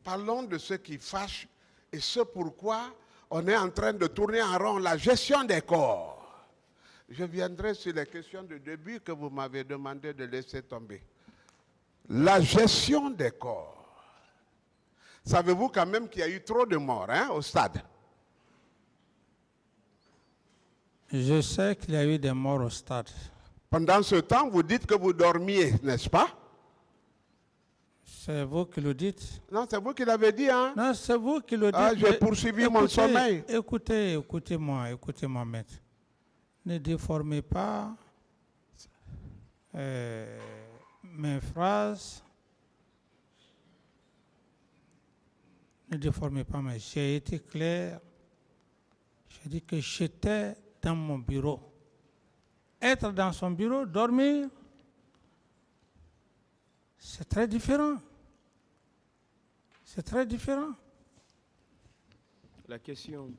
Parlons de ce qui fâche et ce pourquoi on est en train de tourner en rond, la gestion des corps. Je viendrai sur les questions de début que vous m'avez demandé de laisser tomber. La gestion des corps. Savez-vous quand même qu'il y a eu trop de morts au stade? Je sais qu'il y a eu des morts au stade. Pendant ce temps, vous dites que vous dormiez, n'est-ce pas? C'est vous qui le dites. Non, c'est vous qui l'avez dit, hein? Non, c'est vous qui le dites. Ah, j'ai poursuivi mon sommeil. Écoutez-moi, maître. Ne déformez pas mes phrases. Ne déformez pas mes... J'ai été clair. J'ai dit que j'étais dans mon bureau. Être dans son bureau, dormir, c'est très différent. C'est très différent. La question.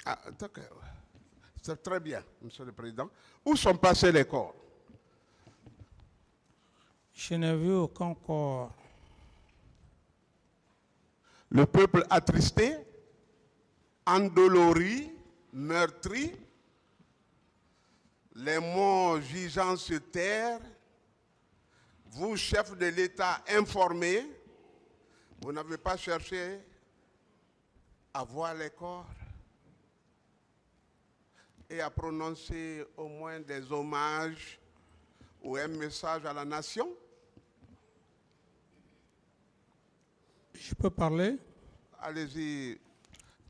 Ah, c'est très bien, Monsieur le Président. Où sont passés les corps? Je n'ai vu aucun corps. Le peuple attristé, endolori, meurtri, les morts gisant sur terre, vous, chef de l'État informé, vous n'avez pas cherché à voir les corps et à prononcer au moins des hommages ou un message à la nation? Je peux parler? Allez-y.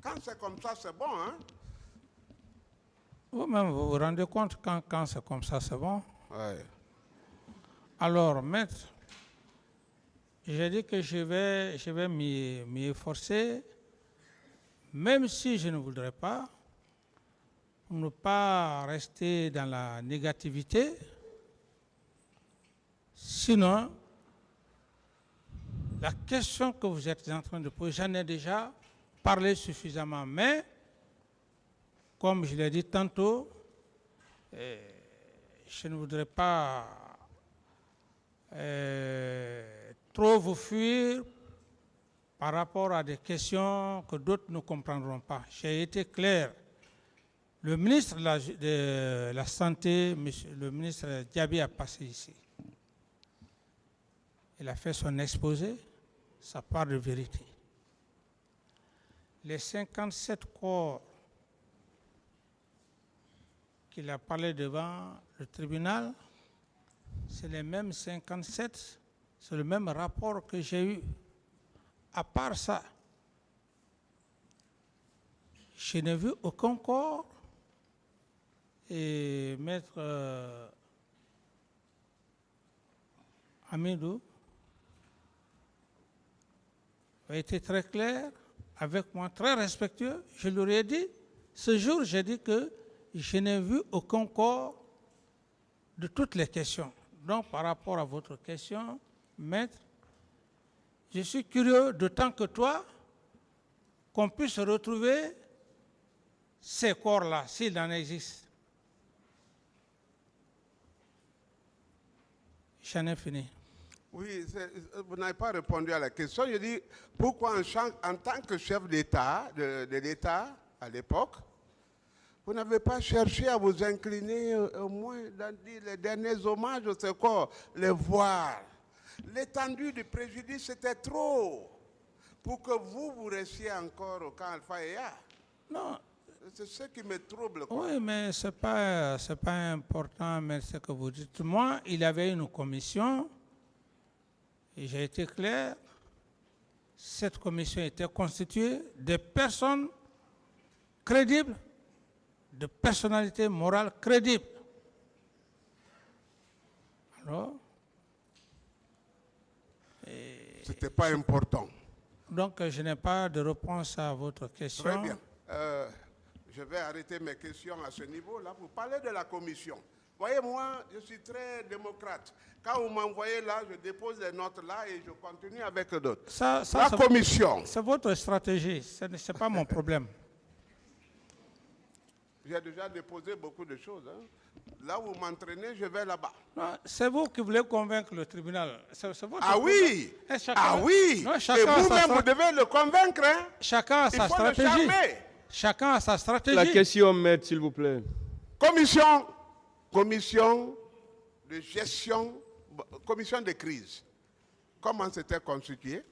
Quand c'est comme ça, c'est bon, hein? Vous-même, vous vous rendez compte quand c'est comme ça, c'est bon? Oui. Alors, maître, j'ai dit que je vais m'y efforcer, même si je ne voudrais pas, pour ne pas rester dans la négativité. Sinon, la question que vous êtes en train de poser, j'en ai déjà parlé suffisamment, mais comme je l'ai dit tantôt, je ne voudrais pas trop vous fuir par rapport à des questions que d'autres ne comprendront pas. J'ai été clair. Le ministre de la Santé, le ministre Diaby a passé ici. Il a fait son exposé, sa part de vérité. Les 57 corps qu'il a parlé devant le tribunal, c'est les mêmes 57, c'est le même rapport que j'ai eu. À part ça, je n'ai vu aucun corps et maître Amidou a été très clair avec moi, très respectueux. Je lui ai dit, ce jour, j'ai dit que je n'ai vu aucun corps de toutes les questions. Donc, par rapport à votre question, maître, je suis curieux, d'autant que toi, qu'on puisse retrouver ces corps-là, s'il en existe. J'en ai fini. Oui, vous n'avez pas répondu à la question. Je dis, pourquoi en tant que chef d'État, de l'État à l'époque, vous n'avez pas cherché à vous incliner au moins dans les derniers hommages au corps, les voir. L'étendue du préjudice était trop pour que vous restiez encore au camp Alpha et A. Non. C'est ce qui me trouble, quoi. Oui, mais ce n'est pas important, mais ce que vous dites. Moi, il y avait une commission, et j'ai été clair, cette commission était constituée de personnes crédibles, de personnalités morales crédibles. Alors, ce n'était pas important. Donc, je n'ai pas de réponse à votre question. Très bien. Je vais arrêter mes questions à ce niveau-là. Vous parlez de la commission. Voyez, moi, je suis très démocrate. Quand vous m'envoyez là, je dépose les notes là et je continue avec d'autres. La commission. C'est votre stratégie. Ce n'est pas mon problème. J'ai déjà déposé beaucoup de choses. Hein. Là où vous m'entraînez, je vais là-bas. Non, c'est vous qui voulez convaincre le tribunal. C'est votre Ah oui! problème. Et chacun- Ah oui! Non, Et chacun a sa vous-même, vous strat- devez le convaincre. Hein? chacun a Il sa faut le stratégie. charmer. Chacun a sa stratégie. La question, maître, s'il vous plaît. Commission de gestion, commission de crise. Comment c'était constitué?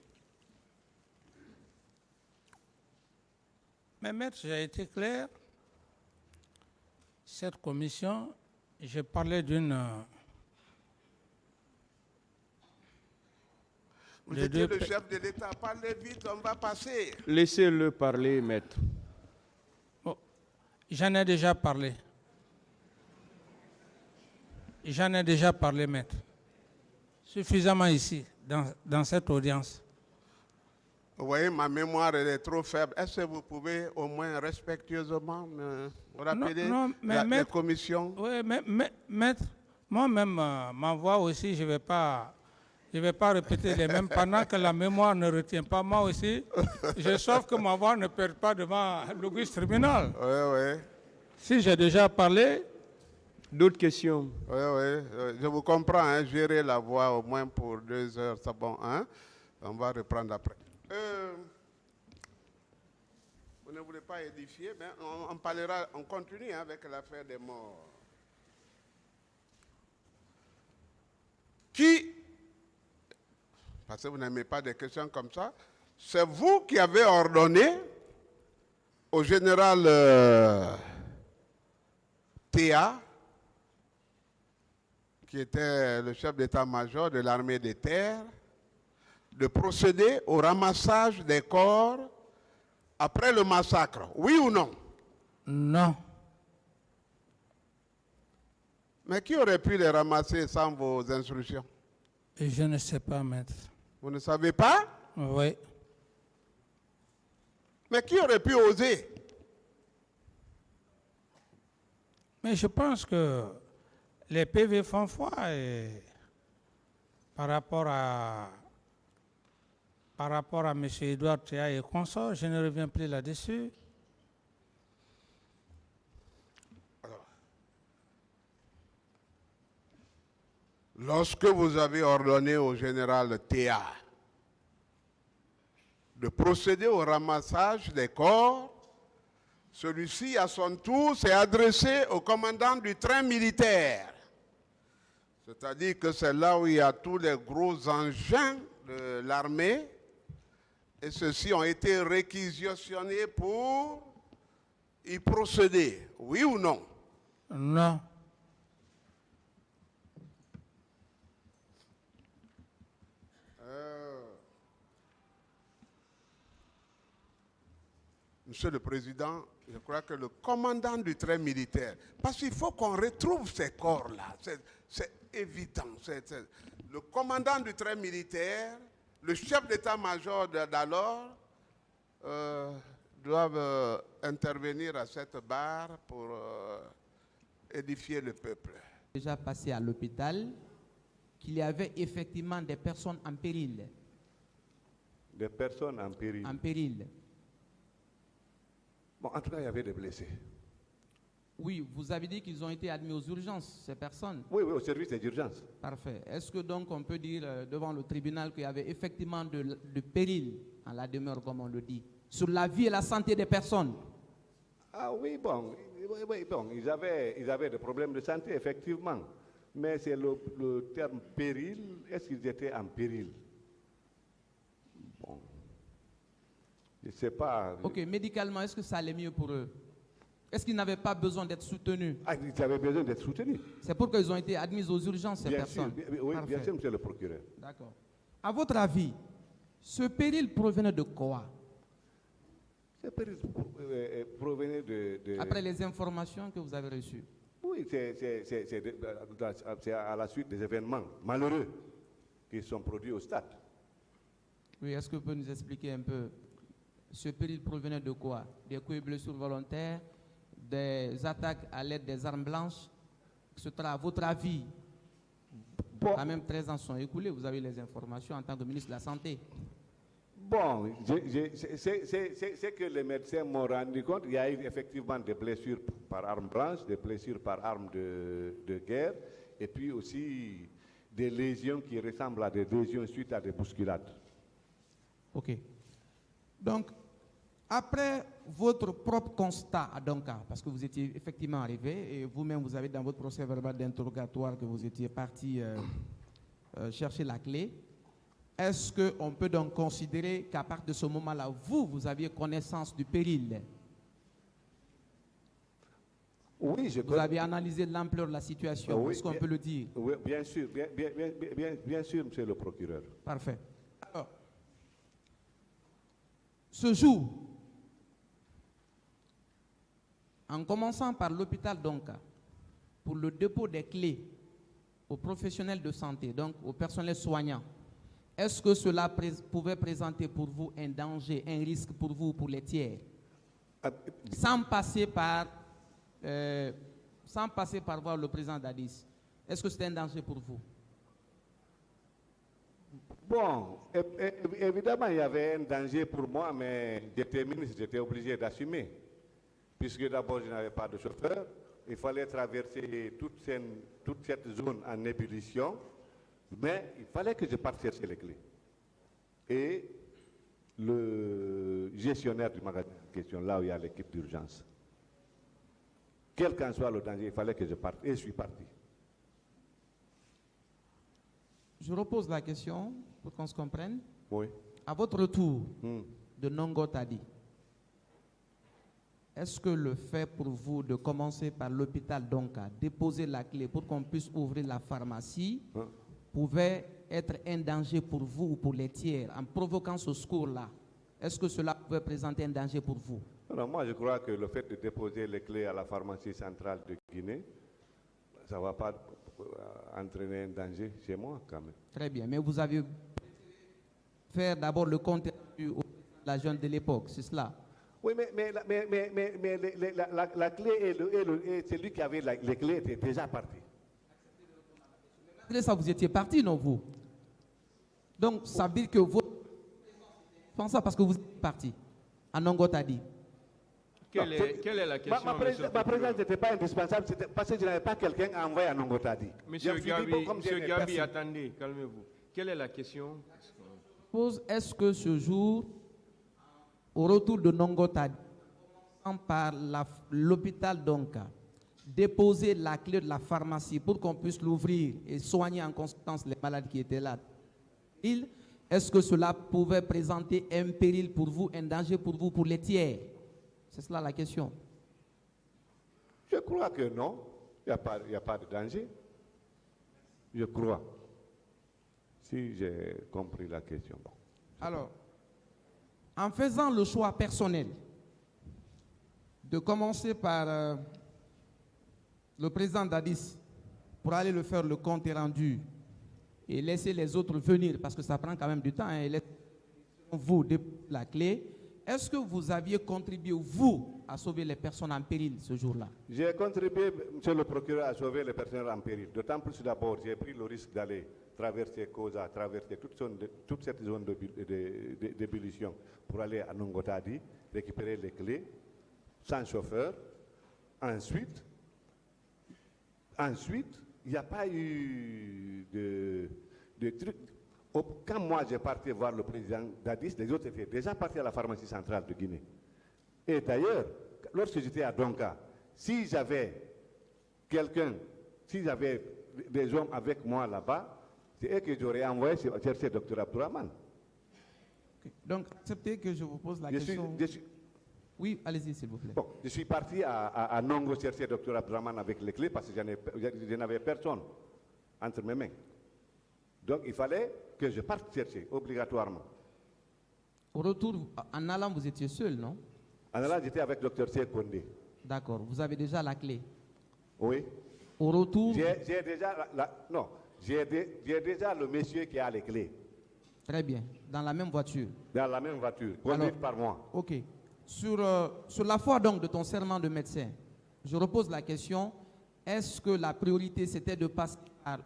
Mais maître, j'ai été clair. Cette commission, j'ai parlé d'une... Vous Les étiez deux le pe- chef de l'État. Parlez vite, on va passer. Laissez-le parler, maître. Bon, j'en ai déjà parlé. J'en ai déjà parlé, maître. Suffisamment ici, dans cette audience. Vous voyez, ma mémoire elle est trop faible. Est-ce que vous pouvez au moins respectueusement me rappeler non, mais la maître- commission? Oui, mais, maître, moi-même, ma voix aussi, je ne vais pas répéter les mêmes pendant que la mémoire ne retient pas. Moi aussi, je sauve que ma voix ne perd pas devant l'auguste tribunal. Oui, oui. Si j'ai déjà parlé, D'autres questions? Oui, oui. Je vous comprends. Hein, gérer la voix au moins pour 2 heures, c'est bon. Hein? On va reprendre après. Vous ne voulez pas édifier, mais on parlera, on continue hein, avec l'affaire des morts. Qui, parce que vous n'aimez pas des questions comme ça, c'est vous qui avez ordonné au général Théa, qui était le chef d'état-major de l'armée des terres, de procéder au ramassage des corps après le massacre. Oui ou non? non. Mais qui aurait pu les ramasser sans vos instructions? Et je ne sais pas, maître. Vous ne savez pas? Oui. Mais qui aurait pu oser? Mais je pense que les PV font foi et par rapport à M. Edouard Théa et consorts, je ne reviens plus là-dessus. Lorsque vous avez ordonné au général Théa de procéder au ramassage des corps, celui-ci, à son tour, s'est adressé au commandant du train militaire. C'est-à-dire que c'est là où il y a tous les gros engins de l'armée, et ceux-ci ont été réquisitionnés pour y procéder. Oui ou non? Non. Monsieur le Président, je crois que le commandant du train militaire, parce qu'il faut qu'on retrouve ces corps-là, c'est évident. Le commandant du train militaire, le chef d'état-major d'alors, doivent intervenir à cette barre pour édifier le peuple. Déjà passé à l'hôpital qu'il y avait effectivement des personnes en péril. Des personnes en péril. En péril. Bon, en tout cas, il y avait des blessés. Oui, vous avez dit qu'ils ont été admis aux urgences, ces personnes. Oui, oui, au service des urgences. Parfait. Est-ce que donc on peut dire devant le tribunal qu'il y avait effectivement de péril en la demeure, comme on le dit, sur la vie et la santé des personnes? Ah oui, bon, ils avaient des problèmes de santé, effectivement. Mais c'est le terme péril, est-ce qu'ils étaient en péril? Bon, je ne sais pas. Ok, médicalement, est-ce que ça allait mieux pour eux? Est-ce qu'ils n'avaient pas besoin d'être soutenus? Ah, ils avaient besoin d'être soutenus. C'est pour qu'ils ont été admis aux urgences, ces Bien sûr, personnes. oui, Parfait. bien sûr, monsieur le procureur. D'accord. À votre avis, ce péril provenait de quoi? Ce péril provenait de... Après les informations que vous avez reçues. Oui, c'est à la suite des événements malheureux qui sont produits au stade. Oui, est-ce que vous pouvez nous expliquer un peu? Ce péril provenait de quoi? Des coups et blessures volontaires, des attaques à l'aide des armes blanches, etc. À votre avis, Bon. quand même 13 ans sont écoulés, vous avez les informations en tant que ministre de la Santé. Bon, c'est que les médecins m'ont rendu compte, il y a eu effectivement des blessures par arme blanche, des blessures par arme de guerre, et puis aussi des lésions qui ressemblent à des lésions suite à des bousculades. Ok. Donc, après votre propre constat à Donka, parce que vous étiez effectivement arrivé, et vous-même vous avez dans votre procès verbal d'interrogatoire que vous étiez parti chercher la clé, est-ce qu'on peut donc considérer qu'à partir de ce moment-là, vous aviez connaissance du péril? Oui, vous avez analysé l'ampleur de la situation, oui, est-ce qu'on peut le dire? Oui, bien sûr, bien sûr, monsieur le procureur. Parfait. Alors, ce jour, en commençant par l'hôpital Donka, pour le dépôt des clés aux professionnels de santé, donc au personnel soignant, est-ce que cela pouvait présenter pour vous un danger, un risque pour vous, pour les tiers, sans passer par voir le président Dadis? Est-ce que c'était un danger pour vous? Bon, évidemment, il y avait un danger pour moi, mais j'étais ministre, j'étais obligé d'assumer. Puisque d'abord, je n'avais pas de chauffeur, il fallait traverser toute cette zone en ébullition, mais il fallait que je parte chercher les clés. Et le gestionnaire du magasin en question, là où il y a l'équipe d'urgence, quel qu'en soit le danger, il fallait que je parte, et je suis parti. Je repose la question pour qu'on se comprenne. Oui. À votre retour de Nongotadi, est-ce que le fait pour vous de commencer par l'hôpital Donka, déposer la clé pour qu'on puisse ouvrir la pharmacie, pouvait être un danger pour vous ou pour les tiers en provoquant ce secours-là? Est-ce que cela pouvait présenter un danger pour vous? Alors moi, je crois que le fait de déposer les clés à la pharmacie centrale de Guinée, ça ne va pas entraîner un danger chez moi quand même. Très bien, mais vous avez fait d'abord le compte rendu au la jeune de l'époque, c'est cela? Oui, mais la clé et celui qui avait les clés était déjà parti. Malgré ça, vous étiez parti, non, vous? Donc, ça veut dire que vous... Pensez ça parce que vous êtes parti. À Nongotadi. Quelle est la question? Ma présence n'était pas indispensable, parce que je n'avais pas quelqu'un à envoyer à Nongotadi. Monsieur Gabi, attendez, calmez-vous. Quelle est la question? Est-ce que ce jour, au retour de Nongotadi, par l'hôpital Donka, déposer la clé de la pharmacie pour qu'on puisse l'ouvrir et soigner en conséquence les malades qui étaient là, est-ce que cela pouvait présenter un péril pour vous, un danger pour vous, pour les tiers? C'est cela la question. Je crois que non, il n'y a pas de danger. Je crois. Si j'ai compris la question. Alors, en faisant le choix personnel de commencer par le président Dadis pour aller le faire le compte rendu et laisser les autres venir, parce que ça prend quand même du temps, et laisser vous la clé, est-ce que vous aviez contribué, vous, à sauver les personnes en péril ce jour-là? J'ai contribué, monsieur le procureur, à sauver les personnes en péril. D'autant plus d'abord, j'ai pris le risque d'aller traverser Koza, traverser toute cette zone d'ébullition pour aller à Nongotadi, récupérer les clés, sans chauffeur. Ensuite, il n'y a pas eu de truc. Quand moi j'ai parti voir le président Dadis, les autres étaient déjà partis à la pharmacie centrale de Guinée. Et d'ailleurs, lorsque j'étais à Donka, si j'avais des hommes avec moi là-bas, c'est eux que j'aurais envoyé chercher le Dr Abdourahmane. Okay. Donc, acceptez que je vous pose la question. Oui, allez-y, s'il vous plaît. Bon, je suis parti à Nongo chercher le Dr Abdourahmane avec les clés parce que je n'avais personne entre mes mains. Donc, il fallait que je parte chercher, obligatoirement. Au retour, en allant, vous étiez seul, non? En allant, j'étais avec le Dr Kondé. D'accord. Vous avez déjà la clé? Oui. Au retour... J'ai déjà le monsieur qui a les clés. Très bien. Dans la même voiture? Dans la même voiture, conduite par moi. OK. Sur la foi donc de ton serment de médecin, je repose la question, est-ce que la priorité c'était de passer par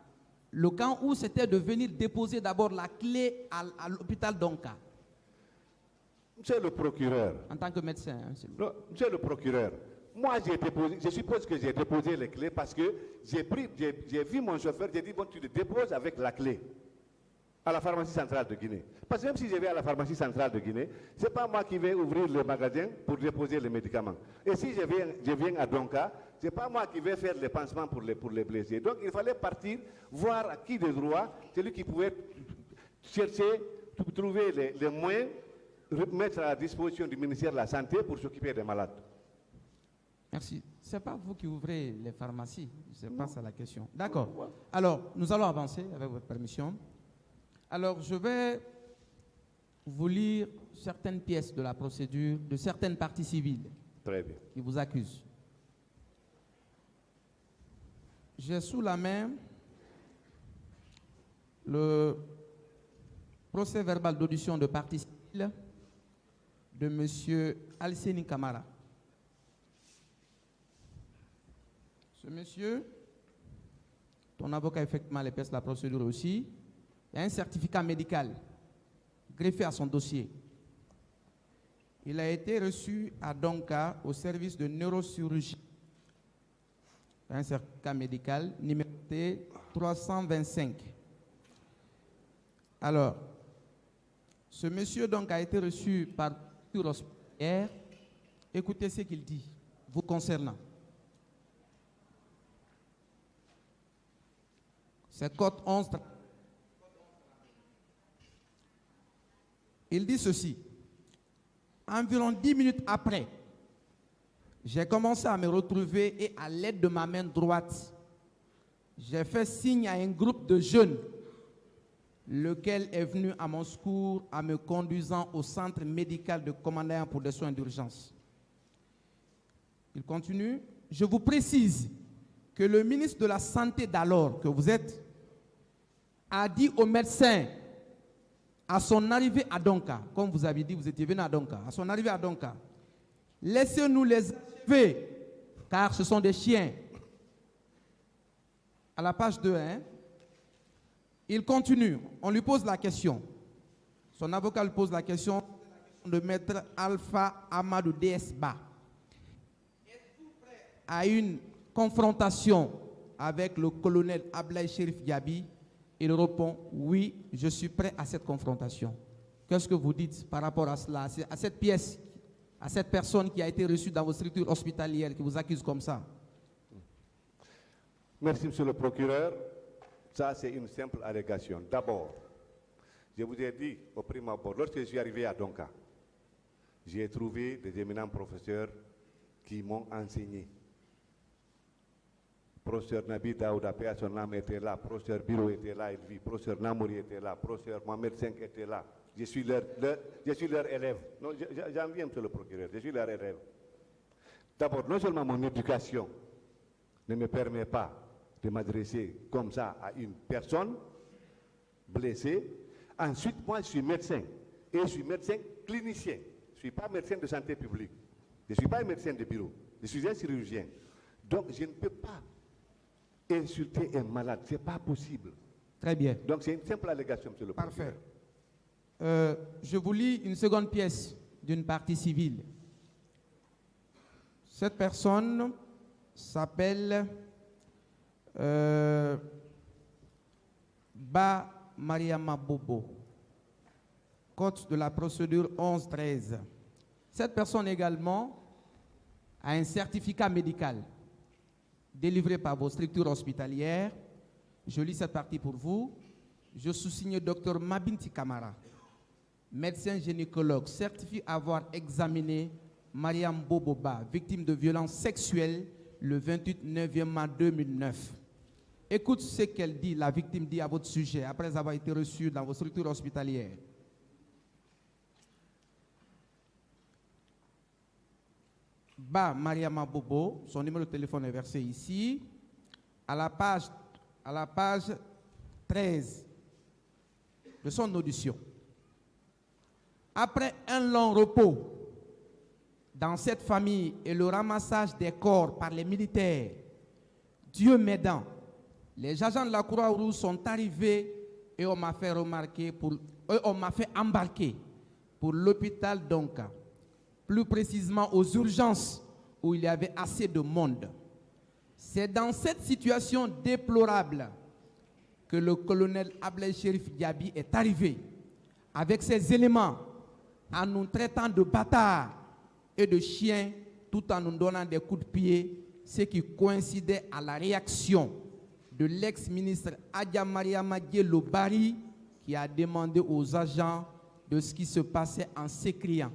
le camp ou c'était de venir déposer d'abord la clé à l'hôpital Donka? Monsieur le procureur. En tant que médecin. Hein, Non, monsieur le procureur, moi je suppose que j'ai déposé les clés parce que j'ai vu mon chauffeur, j'ai dit bon tu le déposes avec la clé à la pharmacie centrale de Guinée. Parce que même si je vais à la pharmacie centrale de Guinée, ce n'est pas moi qui vais ouvrir le magasin pour déposer les médicaments. Et si je viens à Donka, ce n'est pas moi qui vais faire les pansements pour les blessés. Donc il fallait partir, voir à qui de droit, celui qui pouvait chercher, trouver les moyens, mettre à la disposition du ministère de la Santé pour s'occuper des malades. Merci. Ce n'est pas vous qui ouvrez les pharmacies. C'est pas ça la question. D'accord. Alors, nous allons avancer avec votre permission. Alors, je vais vous lire certaines pièces de la procédure de certaines parties civiles. Très bien. Qui vous accusent. J'ai sous la main le procès verbal d'audition de partie civile de M. Alseni Kamara. Ce monsieur, ton avocat effectivement les pièces de la procédure aussi, il y a un certificat médical greffé à son dossier. Il a été reçu à Donka au service de neurochirurgie. Un certificat médical numéroté 325. Alors, ce monsieur donc a été reçu par l'hospitalière. Écoutez ce qu'il dit, vous concernant. C'est code 11. Il dit ceci. Environ 10 minutes après, j'ai commencé à me retrouver et à l'aide de ma main droite, j'ai fait signe à un groupe de jeunes, lequel est venu à mon secours en me conduisant au centre médical de Commandant pour des soins d'urgence. Il continue. Je vous précise que le ministre de la Santé d'alors, que vous êtes, a dit aux médecins, à son arrivée à Donka, comme vous avez dit, vous étiez venu à Donka, à son arrivée à Donka, laissez-nous les achever, car ce sont des chiens. À la page 2, hein, il continue, on lui pose la question. Son avocat lui pose la question de maître Alpha Amadou DSBA. Êtes-vous prêt à une confrontation avec le colonel Ablaye Chérif Diaby? Il répond, oui, je suis prêt à cette confrontation. Qu'est-ce que vous dites par rapport à cela, à cette pièce, à cette personne qui a été reçue dans vos structures hospitalières, qui vous accuse comme ça? Merci, monsieur le procureur. Ça, c'est une simple allégation. D'abord, je vous ai dit au prime abord, lorsque je suis arrivé à Donka, j'ai trouvé des éminents professeurs qui m'ont enseigné. Professeur Nabi Daouda Péa, son âme était là, professeur Biro était là, il vit, professeur Namouri était là, professeur Mohamed Senk était là. Je suis leur élève. Non, j'en viens, monsieur le procureur, je suis leur élève. D'abord, non seulement mon éducation ne me permet pas de m'adresser comme ça à une personne blessée. Ensuite, moi, je suis médecin. Et je suis médecin clinicien. Je ne suis pas médecin de santé publique. Je ne suis pas un médecin de bureau. Je suis un chirurgien. Donc, je ne peux pas insulter un malade. Ce n'est pas possible. Très bien. Donc, c'est une simple allégation, monsieur le procureur. Parfait. Je vous lis une seconde pièce d'une partie civile. Cette personne s'appelle Ba Mariama Bobo, code de la procédure 11-13. Cette personne également a un certificat médical délivré par vos structures hospitalières. Je lis cette partie pour vous. Je sous-signe Dr Mabinti Kamara, médecin gynécologue, certifie avoir examiné Mariam Boboba, victime de violences sexuelles, le 28 9e mars 2009. Écoute ce qu'elle dit, la victime dit à votre sujet, après avoir été reçue dans vos structures hospitalières. Ba Mariama Bobo, son numéro de téléphone est versé ici, à la page 13 de son audition. Après un long repos dans cette famille et le ramassage des corps par les militaires, Dieu m'aidant, les agents de la Croix-Rouge sont arrivés et on m'a fait embarquer pour l'hôpital d'Onka, plus précisément aux urgences où il y avait assez de monde. C'est dans cette situation déplorable que le colonel Ablaye Cherif Diaby est arrivé avec ses éléments en nous traitant de bâtards et de chiens tout en nous donnant des coups de pied, ce qui coïncidait à la réaction de l'ex-ministre Adja Mariama Diallo Bari qui a demandé aux agents de ce qui se passait en s'écriant.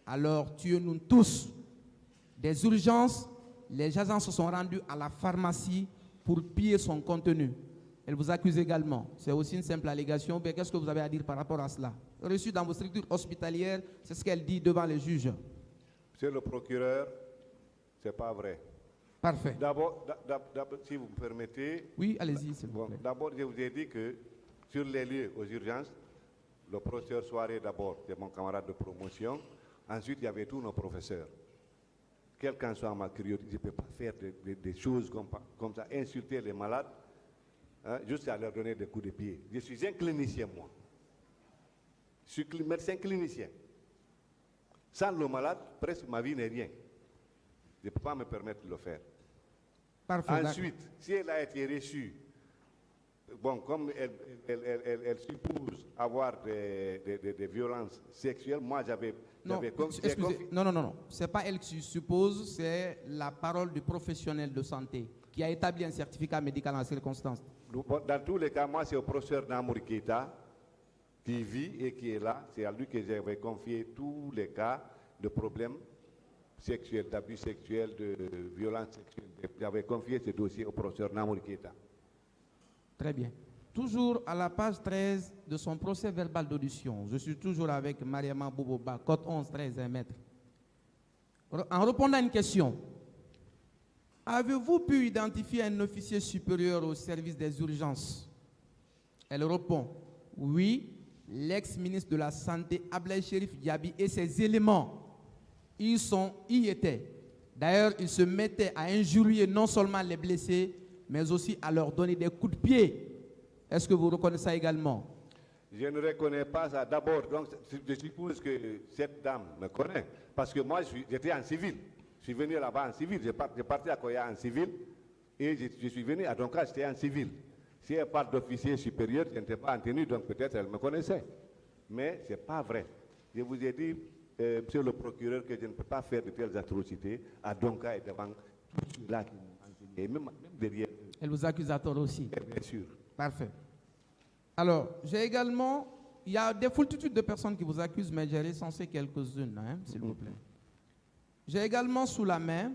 Alors, tuez-nous tous. Des urgences, les agents se sont rendus à la pharmacie pour piller son contenu. Elle vous accuse également. C'est aussi une simple allégation. Mais qu'est-ce que vous avez à dire par rapport à cela? Reçu dans vos structures hospitalières, c'est ce qu'elle dit devant les juges. Monsieur le procureur, ce n'est pas vrai. Parfait. D'abord, si vous me permettez. Oui, allez-y, s'il vous plaît. D'abord, je vous ai dit que sur les lieux aux urgences, le professeur Soirée d'abord, c'est mon camarade de promotion. Ensuite, il y avait tous nos professeurs. Quelle qu'en soit ma curiosité, je ne peux pas faire des choses comme ça, insulter les malades, hein, juste à leur donner des coups de pied. Je suis un clinicien, moi. Je suis médecin clinicien. Sans le malade, presque ma vie n'est rien. Je ne peux pas me permettre de le faire. Parfait. Ensuite, si elle a été reçue, bon, comme elle suppose avoir des violences sexuelles, moi j'avais... Non, excusez, non. Ce n'est pas elle qui suppose, c'est la parole du professionnel de santé qui a établi un certificat médical en circonstance. Dans tous les cas, moi c'est au professeur Namour Keita qui vit et qui est là. C'est à lui que j'avais confié tous les cas de problèmes sexuels, d'abus sexuels, de violences sexuelles. J'avais confié ce dossier au professeur Namour Keita. Très bien. Toujours à la page 13 de son procès verbal d'audition, je suis toujours avec Mariama Bouboba, code 11, 13, 1 mètre. En répondant à une question, avez-vous pu identifier un officier supérieur au service des urgences? Elle répond, oui, l'ex-ministre de la Santé, Ablaye Cherif Diaby, et ses éléments, y étaient. D'ailleurs, ils se mettaient à injurier non seulement les blessés, mais aussi à leur donner des coups de pied. Est-ce que vous reconnaissez ça également? Je ne reconnais pas ça. D'abord, donc, je suppose que cette dame me connaît. Parce que moi, j'étais en civil. Je suis venu là-bas en civil. J'ai parti à Koya en civil. Et je suis venu à Donka, j'étais en civil. Si elle parle d'officier supérieur, je n'étais pas en tenue, donc peut-être elle me connaissait. Mais ce n'est pas vrai. Je vous ai dit, monsieur le procureur, que je ne peux pas faire de telles atrocités à Donka et devant tous ceux-là qui m'ont enseigné. Même derrière. Elle vous accuse à tort aussi. Bien sûr. Parfait. Alors, j'ai également, il y a des foultitudes de personnes qui vous accusent, mais j'ai recensé quelques-unes, hein, s'il vous plaît. J'ai également sous la main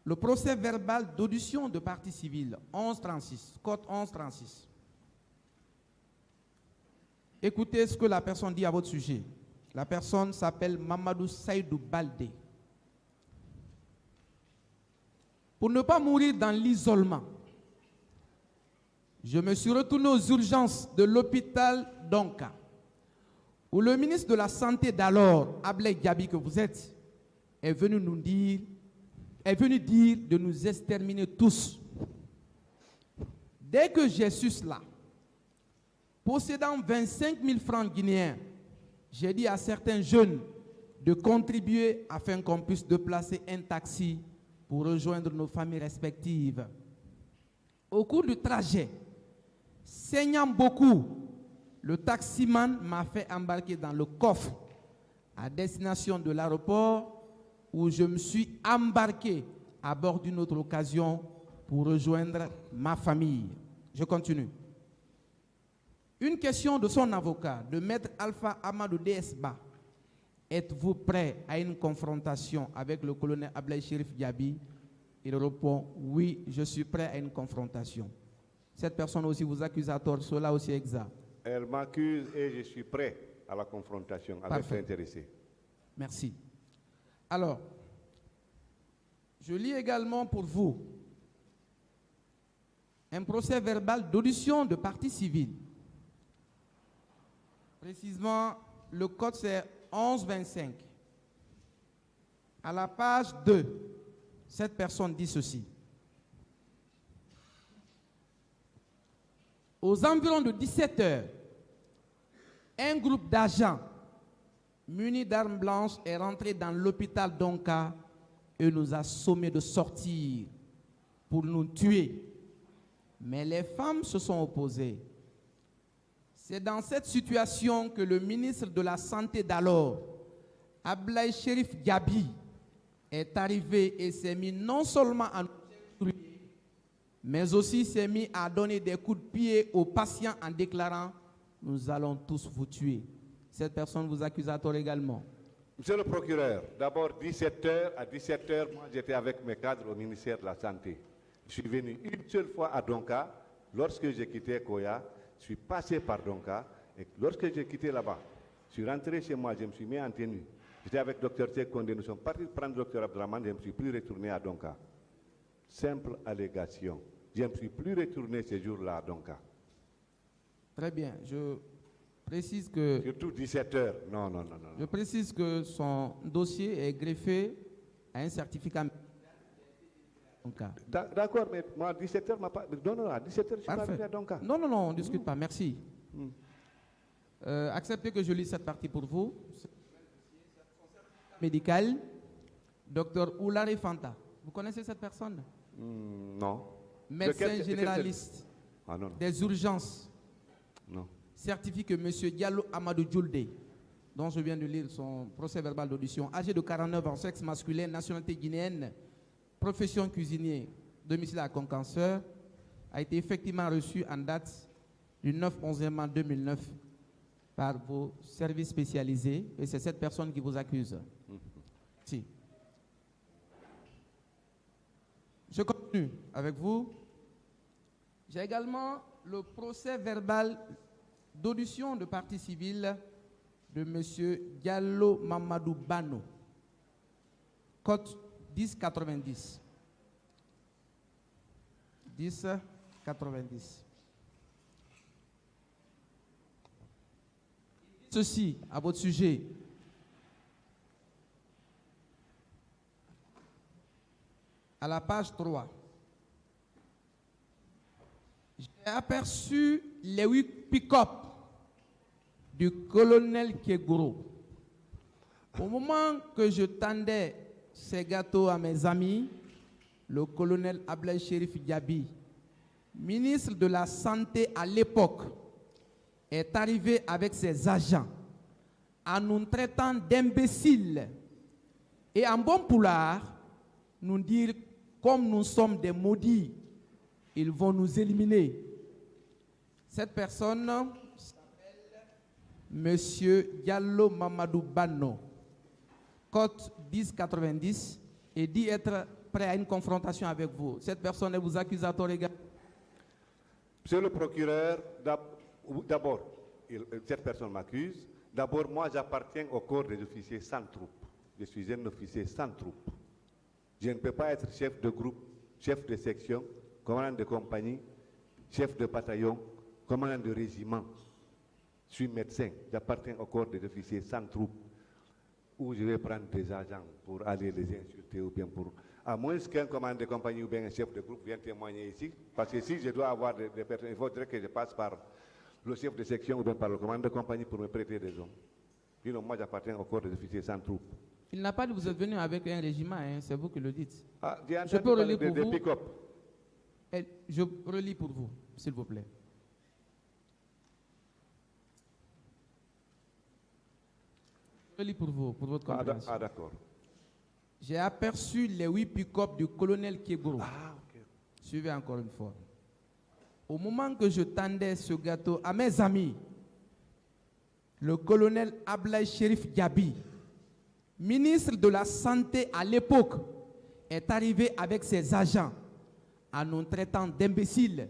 le procès verbal d'audition de partie civile, 1136, code 1136. Écoutez ce que la personne dit à votre sujet. La personne s'appelle Mamadou Saïdou Baldé. Pour ne pas mourir dans l'isolement, je me suis retourné aux urgences de l'hôpital d'Onka, où le ministre de la Santé d'alors, Ablaye Diaby, que vous êtes, est venu dire de nous exterminer tous. Dès que j'ai su cela, possédant 25 000 francs guinéens, j'ai dit à certains jeunes de contribuer afin qu'on puisse déplacer un taxi pour rejoindre nos familles respectives. Au cours du trajet, saignant beaucoup, le taximan m'a fait embarquer dans le coffre à destination de l'aéroport où je me suis embarqué à bord d'une autre occasion pour rejoindre ma famille. Je continue. Une question de son avocat, de maître Alpha Amadou DSBA. Êtes-vous prêt à une confrontation avec le colonel Ablaye Cherif Diaby? Il répond, oui, je suis prêt à une confrontation. Cette personne aussi vous accuse à tort, cela aussi est exact. Elle m'accuse et je suis prêt à la confrontation avec l'intéressé. Merci. Alors, je lis également pour vous un procès verbal d'audition de partie civile. Précisément, le code c'est 1125. À la page 2, cette personne dit ceci. Aux environs de 17 heures, un groupe d'agents muni d'armes blanches, est rentré dans l'hôpital d'Onka et nous a sommé de sortir pour nous tuer. Mais les femmes se sont opposées. C'est dans cette situation que le ministre de la Santé d'alors, Ablaye Cherif Gabi, est arrivé et s'est mis non seulement à nous instruire, mais aussi s'est mis à donner des coups de pied aux patients en déclarant « Nous allons tous vous tuer ». Cette personne vous accuse à tort également. Monsieur le procureur, d'abord 17h à 17h, moi j'étais avec mes cadres au ministère de la Santé. Je suis venu une seule fois à Donka, lorsque j'ai quitté Koya, je suis passé par Donka, et lorsque j'ai quitté là-bas, je suis rentré chez moi, je me suis mis en tenue. J'étais avec Dr Tchek Kondé, nous sommes partis prendre Dr Abdraman, je ne me suis plus retourné à Donka. Simple allégation. Je ne me suis plus retourné ces jours-là à Donka. Très bien, je précise que... Surtout 17h, non. Je précise que son dossier est greffé à un certificat. D'accord, mais moi à 17h, non, à 17h, je suis pas venu à Donka. Non, on ne discute pas, merci. Acceptez que je lise cette partie pour vous. Médical, Dr Oulare Fanta. Vous connaissez cette personne? Non. Médecin généraliste des urgences. Non. Certifie que M. Diallo Amadou Djoulde, dont je viens de lire son procès verbal d'audition, âgé de 49 ans, sexe masculin, nationalité guinéenne, profession cuisinier, domicile à Concanseur, a été effectivement reçu en date du 9-11 2009 par vos services spécialisés, et c'est cette personne qui vous accuse. Si. Je continue avec vous. J'ai également le procès verbal d'audition de partie civile de M. Diallo Mamadou Bano, code 1090. 1090. Ceci à votre sujet. À la page 3. J'ai aperçu les 8 pick-up du colonel Kegoro. Au moment que je tendais ces gâteaux à mes amis, le colonel Ablaye Cherif Gabi, ministre de la Santé à l'époque, est arrivé avec ses agents en nous traitant d'imbéciles et en bon poulard, nous dire comme nous sommes des maudits, ils vont nous éliminer. Cette personne s'appelle Monsieur Diallo Mamadou Bano, code 1090, et dit être prêt à une confrontation avec vous. Cette personne vous accuse à tort également. Monsieur le procureur, d'abord, cette personne m'accuse. D'abord, moi, j'appartiens au corps des officiers sans troupes. Je suis un officier sans troupes. Je ne peux pas être chef de groupe, chef de section, commandant de compagnie, chef de bataillon, commandant de régiment. Je suis médecin, j'appartiens au corps des officiers sans troupes, où je vais prendre des agents pour aller les insulter ou bien pour... À moins qu'un commandant de compagnie ou bien un chef de groupe vienne témoigner ici, parce que si je dois avoir des personnes, il faudrait que je passe par le chef de section ou bien par le commandant de compagnie pour me prêter des hommes. Sinon, moi, j'appartiens au corps des officiers sans troupes. Il n'a pas dit que vous êtes venu avec un régiment, hein, c'est vous qui le dites. Ah, je peux relire pour vous. Pick-up. Je relis pour vous, s'il vous plaît. Je relis pour vous, pour votre compréhension. Ah, d'accord. J'ai aperçu les 8 pick-up du colonel Kegoro. Ah, ok. Suivez encore une fois. Au moment que je tendais ce gâteau à mes amis, le colonel Ablaye Cherif Gabi, ministre de la Santé à l'époque, est arrivé avec ses agents en nous traitant d'imbéciles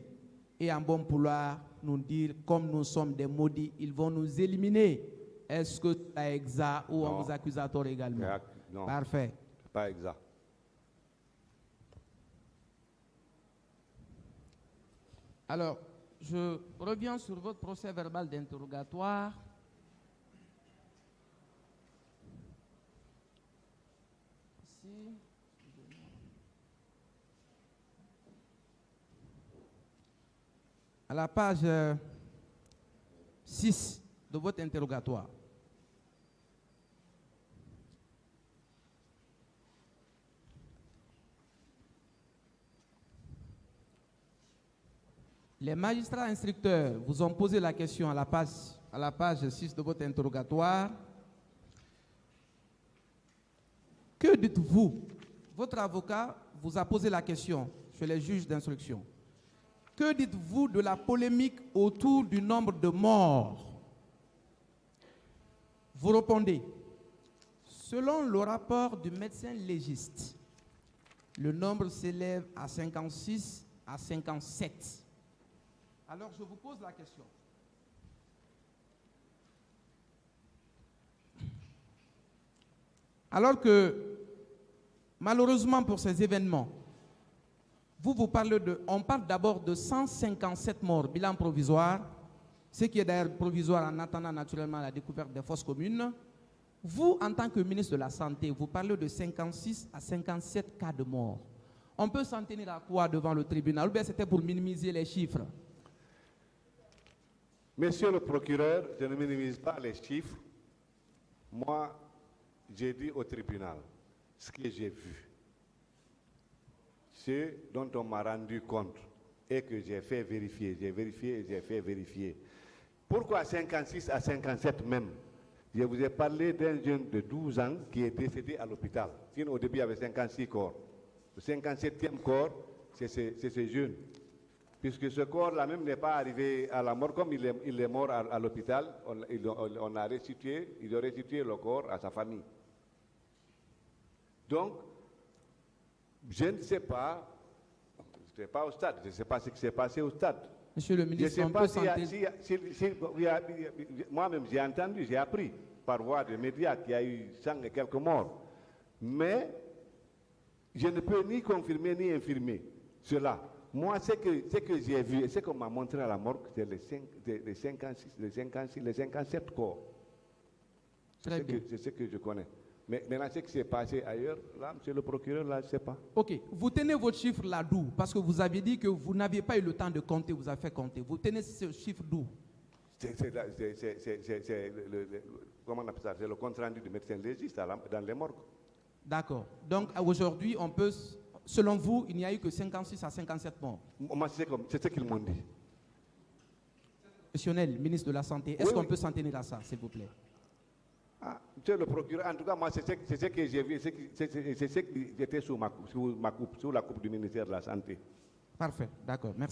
et en bon pouvoir nous dire comme nous sommes des maudits, ils vont nous éliminer. Est-ce que c'est exact ou on vous accuse à tort également? Non. Parfait. Pas exact. Alors, je reviens sur votre procès verbal d'interrogatoire. Ici. À la page 6 de votre interrogatoire. Les magistrats instructeurs vous ont posé la question à la page 6 de votre interrogatoire. Que dites-vous? Votre avocat vous a posé la question chez les juges d'instruction. Que dites-vous de la polémique autour du nombre de morts? Vous répondez, selon le rapport du médecin légiste, le nombre s'élève à 56 à 57. Alors je vous pose la question. Alors que, malheureusement pour ces événements, on parle d'abord de 157 morts, bilan provisoire, ce qui est d'ailleurs provisoire en attendant naturellement la découverte des fosses communes. Vous, en tant que ministre de la Santé, vous parlez de 56 à 57 cas de mort. On peut s'en tenir à quoi devant le tribunal? Ou bien c'était pour minimiser les chiffres? Monsieur le procureur, je ne minimise pas les chiffres. Moi, j'ai dit au tribunal ce que j'ai vu, ce dont on m'a rendu compte et que j'ai fait vérifier, j'ai vérifié et j'ai fait vérifier. Pourquoi 56 à 57 même? Je vous ai parlé d'un jeune de 12 ans qui est décédé à l'hôpital. Sinon, au début, il y avait 56 corps. Le 57e corps, c'est ce jeune. Puisque ce corps-là même n'est pas arrivé à la mort, comme il est mort à l'hôpital, on a restitué, il a restitué le corps à sa famille. Donc, je ne sais pas, je n'étais pas au stade, je ne sais pas ce qui s'est passé au stade. Monsieur le ministre, on peut sentir... Moi-même, j'ai entendu, j'ai appris par voie de médias qu'il y a eu 100 et quelques morts. Mais je ne peux ni confirmer ni infirmer cela. Moi, ce que j'ai vu et ce qu'on m'a montré à la morgue, c'est les 56, les 56, les 57 corps. Très bien. C'est ce que je connais. Mais maintenant, ce qui s'est passé ailleurs, là, monsieur le procureur, là, je ne sais pas. Ok, vous tenez votre chiffre là d'où? Parce que vous aviez dit que vous n'aviez pas eu le temps de compter, vous avez fait compter. Vous tenez ce chiffre d'où? Comment on appelle ça? C'est le compte rendu du médecin légiste dans les morgues. D'accord. Donc aujourd'hui, on peut, selon vous, il n'y a eu que 56 à 57 morts. Moi, c'est ce qu'ils m'ont dit. Professionnel, ministre de la Santé, est-ce qu'on peut s'en tenir à ça, s'il vous plaît? Ah, monsieur le procureur, en tout cas, moi, c'est ce que j'ai vu, c'est ce qui était sous la coupe du ministère de la Santé. Parfait, d'accord, merci.